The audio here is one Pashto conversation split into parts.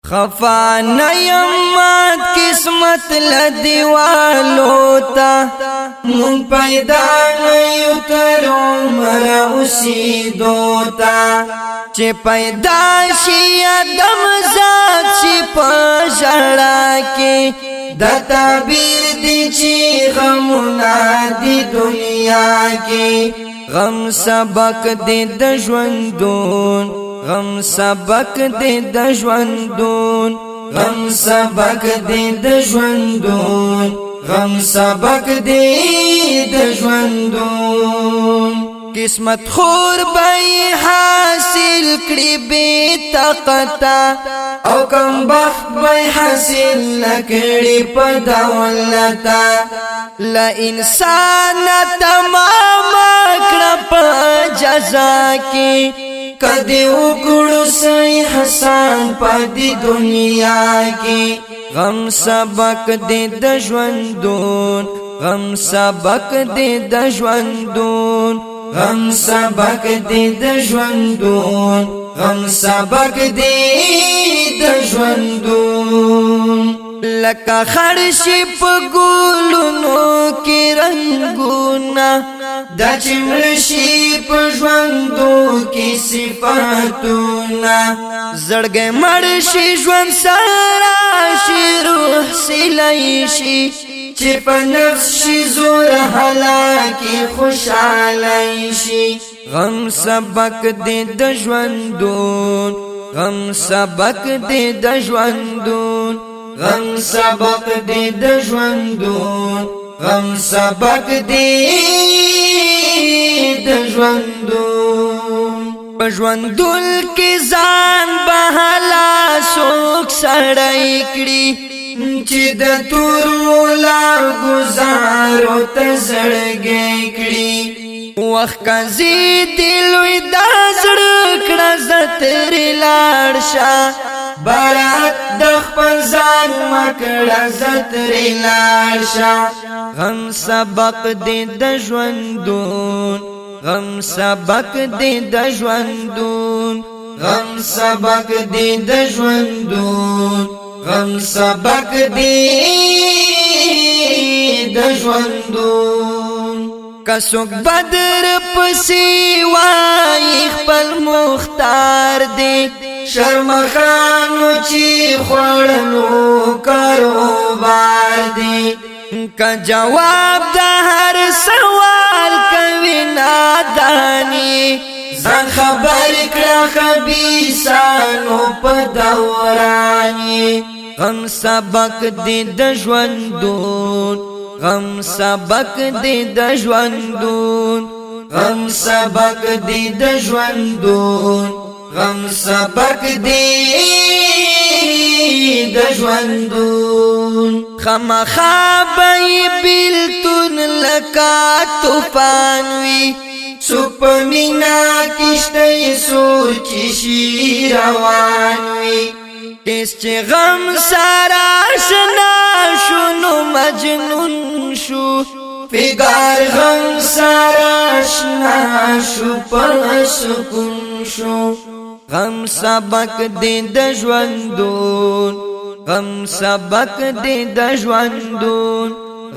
خفا نیمات قسمت لدیوالو تا من پیدا نیو تر عمر اسی دوتا چه پیدا شی ادم ذات شی پشڑا کی دا تعبیر دی چی غمنا دی دنیا کی غم سبق دی دژوندون غم سبق دی دژوندون غم سبق دی دژوندون غم سبق دی دژوندون قسمت خور بای حاصل کړي بے طاقتا او کم بخت بای حاصل نکړي په دولتا لا انسان تمام کړه په جزا کې کدی وګړو سي حسن په دې دنیا کې غم سبق دې د ژوندون غم سبق دې د ژوندون غم سبق دې د ژوندون غم سبق دې د ژوندون لکه خړشي په ګلونو کې رنگونه دا چمړشي په ژوندو کې صفاتونه زړګې مړشي ژوند سره شي روح سلای شي چې په نفس شي زور هلاکي خوشاله شي غم سبق دې د ژوندون غم سبق دې د ژوندون غم سبق دې د ژوندون غم سبق دې د ژوندون په ژوندون کې ځان بهلا څوک سړی کړي چې د تورو لار گزارو ته زړګی کړي وخت کزي دلوي د زړه کړه زتر لاړ شه بارات د خپل ځان مکړه زتر لاړ شه غم سبق دې د ژوندون غم سبق دې د ژوندون غم سبق دې د ژوندون غم سبق دې د ژوندون کڅوک بدر پسې وای خپل مختار دې شرمخانو چې خړلو کاروبار دې کا جواب د هر سوال کوي نادانی ځان خبر کړه خبيسانو په دورانی غم سبق دې د ژوندون غم سبق دې د ژوندون غم سبق دې د ژوندون غم سبق دې د ژوندون خامخابای بیلتون لکا طوفان وی سپمینا کشته سور چشی روان وی کس چه غم سارا شنا شنو مجنون شو فیگار غم سارا شنا شو پر سکون شو غم سبق دې د ژوندون غم سبق دې د ژوندون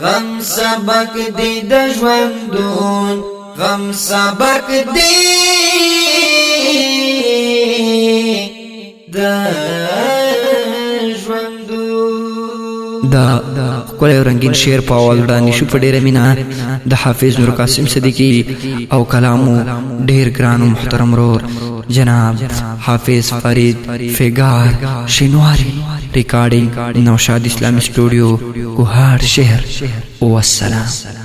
غم سبق دې د ژوندون غم سبق دې د ژوندون دا خپل رنگین شعر په اول وړاندې شو په ډیره مینا د حافظ نور قاسم صدیقی او کلامو ډیر ګران محترم رور جناب حافظ فرید فیگار شینواری ریکارڈنگ نوشاد اسلامی اسٹوڈیو کوهار شهر والسلام